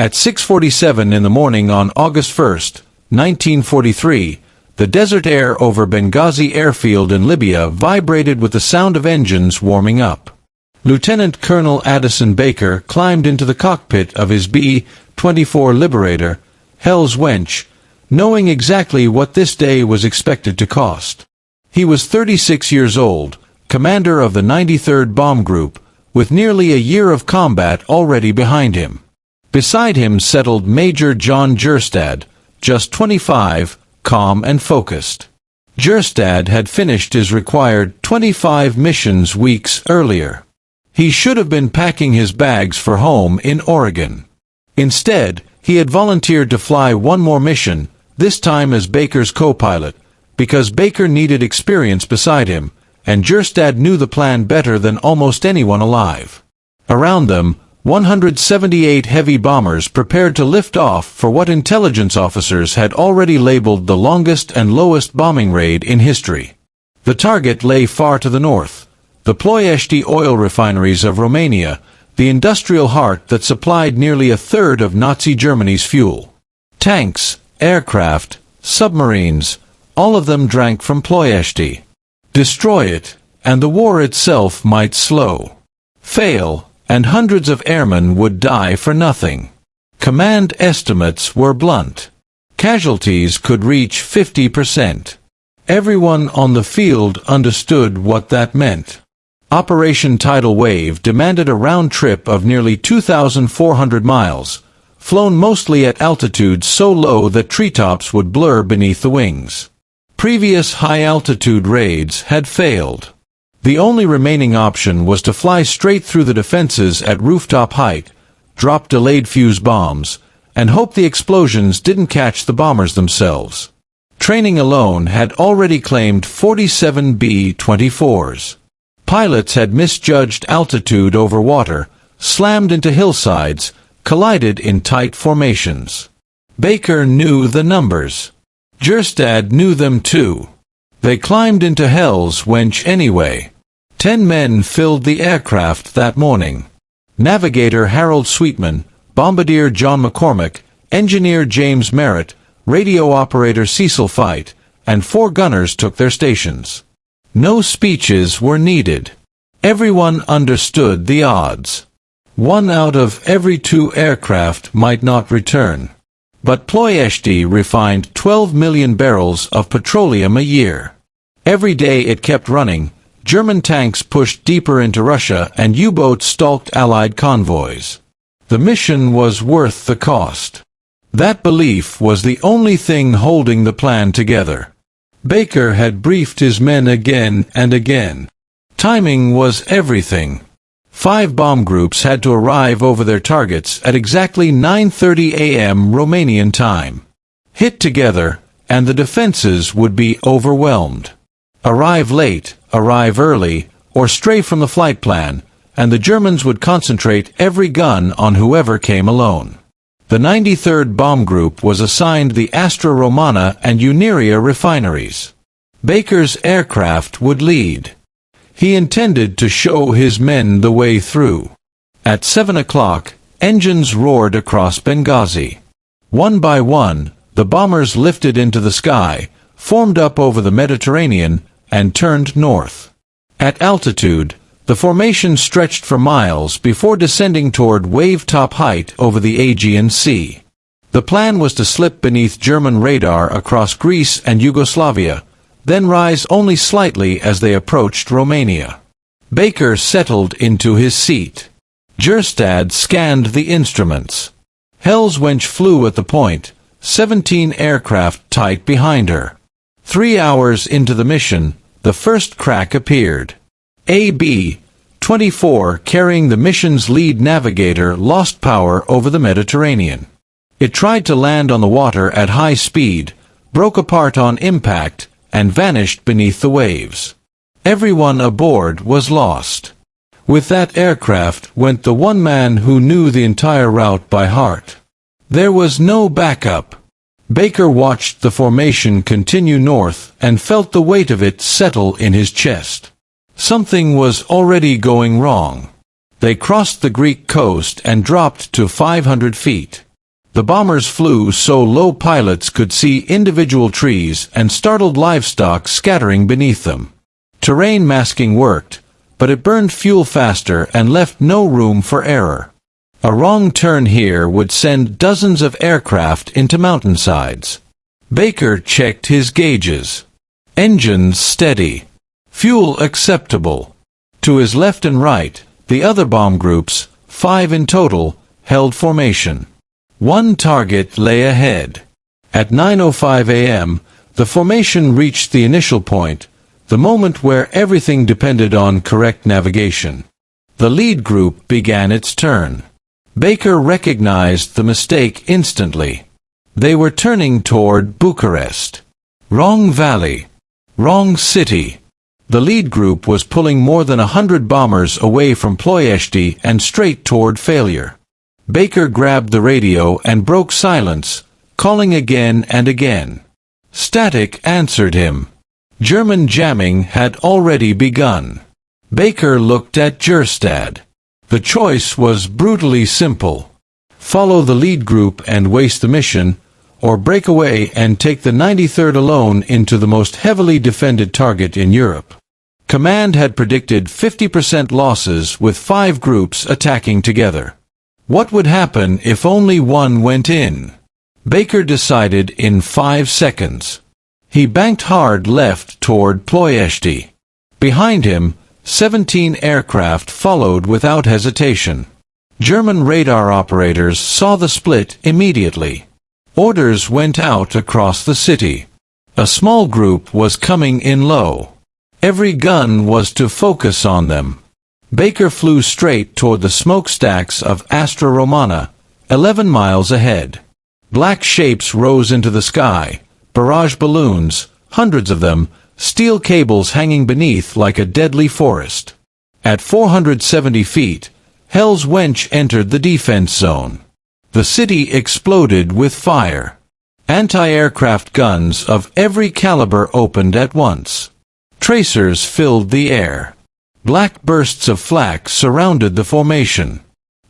At 6:47 in the morning on August 1, 1943, the desert air over Benghazi airfield in Libya vibrated with the sound of engines warming up. Lieutenant Colonel Addison Baker climbed into the cockpit of his B-24 Liberator, Hell's Wench, knowing exactly what this day was expected to cost. He was 36 years old, commander of the 93rd Bomb Group, with nearly a year of combat already behind him. Beside him settled Major John Jerstad, just 25, calm and focused. Jerstad had finished his required 25 missions weeks earlier. He should have been packing his bags for home in Oregon. Instead, he had volunteered to fly one more mission, this time as Baker's co-pilot, because Baker needed experience beside him, and Jerstad knew the plan better than almost anyone alive. Around them, 178 heavy bombers prepared to lift off for what intelligence officers had already labeled the longest and lowest bombing raid in history. The target lay far to the north, the Ploiești oil refineries of Romania, the industrial heart that supplied nearly a third of Nazi Germany's fuel. Tanks, aircraft, submarines, all of them drank from Ploiești. Destroy it, and the war itself might slow. Fail, and hundreds of airmen would die for nothing. Command estimates were blunt. Casualties could reach 50%. Everyone on the field understood what that meant. Operation Tidal Wave demanded a round trip of nearly 2,400 miles, flown mostly at altitudes so low that treetops would blur beneath the wings. Previous high-altitude raids had failed. The only remaining option was to fly straight through the defenses at rooftop height, drop delayed fuse bombs, and hope the explosions didn't catch the bombers themselves. Training alone had already claimed 47 B-24s. Pilots had misjudged altitude over water, slammed into hillsides, collided in tight formations. Baker knew the numbers. Jerstad knew them too. They climbed into Hell's Wench anyway. 10 men filled the aircraft that morning. Navigator Harold Sweetman, bombardier John McCormick, engineer James Merritt, radio operator Cecil Fite, and 4 gunners took their stations. No speeches were needed. Everyone understood the odds. 1 out of every 2 aircraft might not return. But Ploiești refined 12 million barrels of petroleum a year. Every day it kept running, German tanks pushed deeper into Russia and U-boats stalked Allied convoys. The mission was worth the cost. That belief was the only thing holding the plan together. Baker had briefed his men again and again. Timing was everything. 5 bomb groups had to arrive over their targets at exactly 9:30 a.m. Romanian time. Hit together, and the defenses would be overwhelmed. Arrive late, arrive early, or stray from the flight plan, and the Germans would concentrate every gun on whoever came alone. The 93rd Bomb Group was assigned the Astra Romana and Unirea refineries. Baker's aircraft would lead. He intended to show his men the way through. At 7 o'clock, engines roared across Benghazi. One by one, the bombers lifted into the sky, formed up over the Mediterranean, and turned north. At altitude, the formation stretched for miles before descending toward wave-top height over the Aegean Sea. The plan was to slip beneath German radar across Greece and Yugoslavia, then rise only slightly as they approached Romania. Baker settled into his seat. Jerstad scanned the instruments. Hell's Wench flew at the point, 17 aircraft tight behind her. 3 hours into the mission, the first crack appeared. A B-24, carrying the mission's lead navigator, lost power over the Mediterranean. It tried to land on the water at high speed, broke apart on impact, and vanished beneath the waves. Everyone aboard was lost. With that aircraft went the one man who knew the entire route by heart. There was no backup. Baker watched the formation continue north and felt the weight of it settle in his chest. Something was already going wrong. They crossed the Greek coast and dropped to 500 feet. The bombers flew so low pilots could see individual trees and startled livestock scattering beneath them. Terrain masking worked, but it burned fuel faster and left no room for error. A wrong turn here would send dozens of aircraft into mountainsides. Baker checked his gauges. Engines steady. Fuel acceptable. To his left and right, the other bomb groups, 5 in total, held formation. One target lay ahead. At 9:05 a.m., the formation reached the initial point, the moment where everything depended on correct navigation. The lead group began its turn. Baker recognized the mistake instantly. They were turning toward Bucharest. Wrong valley. Wrong city. The lead group was pulling more than 100 bombers away from Ploiești and straight toward failure. Baker grabbed the radio and broke silence, calling again and again. Static answered him. German jamming had already begun. Baker looked at Gjerstad. The choice was brutally simple. Follow the lead group and waste the mission, or break away and take the 93rd alone into the most heavily defended target in Europe. Command had predicted 50% losses with 5 groups attacking together. What would happen if only one went in? Baker decided in 5 seconds. He banked hard left toward Ploiești. Behind him, 17 aircraft followed without hesitation. German radar operators saw the split immediately. Orders went out across the city. A small group was coming in low. Every gun was to focus on them. Baker flew straight toward the smokestacks of Astra Romana, 11 miles ahead. Black shapes rose into the sky, barrage balloons, hundreds of them, steel cables hanging beneath like a deadly forest. At 470 feet, Hell's Wench entered the defense zone. The city exploded with fire. Anti-aircraft guns of every caliber opened at once. Tracers filled the air. Black bursts of flak surrounded the formation.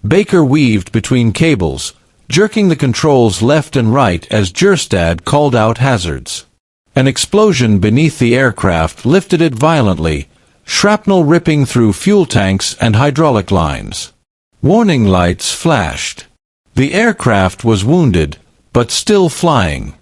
Baker weaved between cables, jerking the controls left and right as Gjerstad called out hazards. An explosion beneath the aircraft lifted it violently, shrapnel ripping through fuel tanks and hydraulic lines. Warning lights flashed. The aircraft was wounded, but still flying.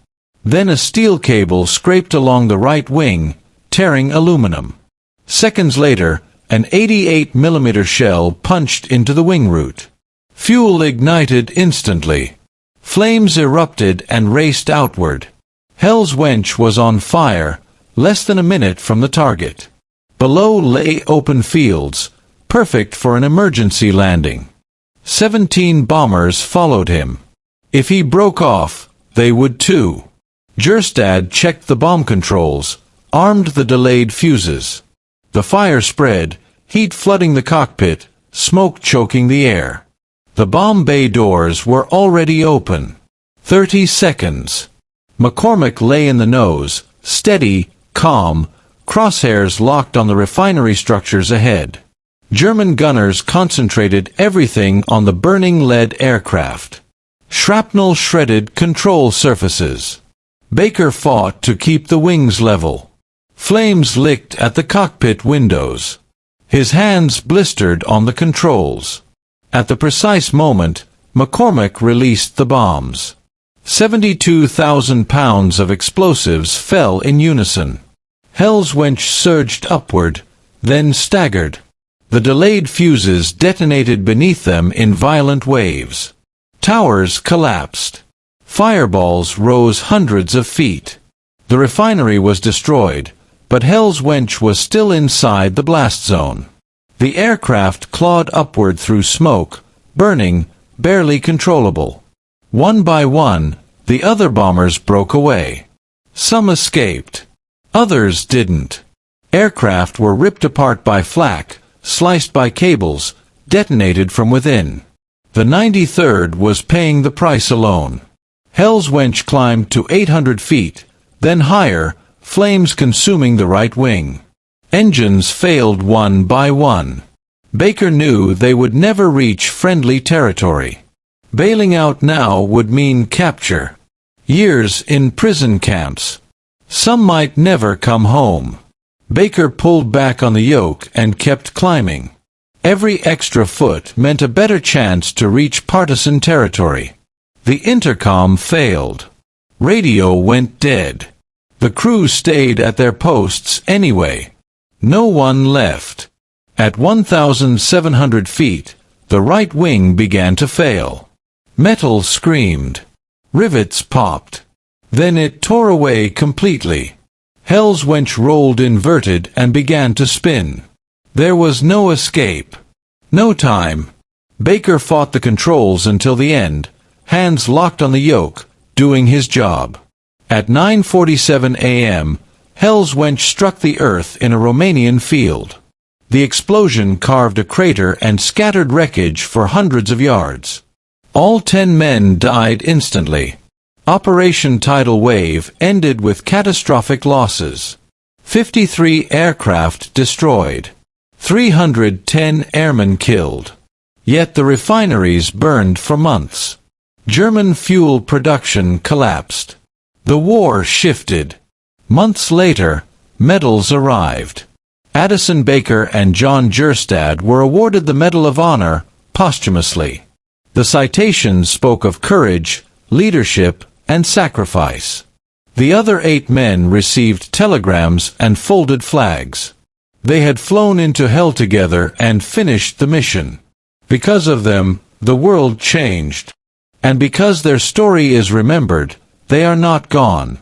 Then a steel cable scraped along the right wing, tearing aluminum. Seconds later, an 88mm shell punched into the wing root. Fuel ignited instantly. Flames erupted and raced outward. Hell's Wench was on fire, less than a minute from the target. Below lay open fields, perfect for an emergency landing. 17 bombers followed him. If he broke off, they would too. Gjerstad checked the bomb controls, armed the delayed fuses. The fire spread, heat flooding the cockpit, smoke choking the air. The bomb bay doors were already open. 30 seconds. McCormick lay in the nose, steady, calm, crosshairs locked on the refinery structures ahead. German gunners concentrated everything on the burning lead aircraft. Shrapnel shredded control surfaces. Baker fought to keep the wings level. Flames licked at the cockpit windows. His hands blistered on the controls. At the precise moment, McCormick released the bombs. 72,000 pounds of explosives fell in unison. Hell's Wench surged upward, then staggered. The delayed fuses detonated beneath them in violent waves. Towers collapsed. Fireballs rose hundreds of feet. The refinery was destroyed, but Hell's Wench was still inside the blast zone. The aircraft clawed upward through smoke, burning, barely controllable. One by one, the other bombers broke away. Some escaped. Others didn't. Aircraft were ripped apart by flak, sliced by cables, detonated from within. The 93rd was paying the price alone. Hell's Wench climbed to 800 feet, then higher, flames consuming the right wing. Engines failed one by one. Baker knew they would never reach friendly territory. Bailing out now would mean capture. Years in prison camps. Some might never come home. Baker pulled back on the yoke and kept climbing. Every extra foot meant a better chance to reach partisan territory. The intercom failed. Radio went dead. The crew stayed at their posts anyway. No one left. At 1,700 feet, the right wing began to fail. Metal screamed. Rivets popped. Then it tore away completely. Hell's Wench rolled inverted and began to spin. There was no escape. No time. Baker fought the controls until the end, hands locked on the yoke, doing his job. At 9:47 a.m., Hell's Wench struck the earth in a Romanian field. The explosion carved a crater and scattered wreckage for hundreds of yards. All 10 men died instantly. Operation Tidal Wave ended with catastrophic losses. 53 aircraft destroyed. 310 airmen killed. Yet the refineries burned for months. German fuel production collapsed. The war shifted. Months later, medals arrived. Addison Baker and John Jerstad were awarded the Medal of Honor posthumously. The citations spoke of courage, leadership, and sacrifice. The other 8 men received telegrams and folded flags. They had flown into hell together and finished the mission. Because of them, the world changed. And because their story is remembered, they are not gone.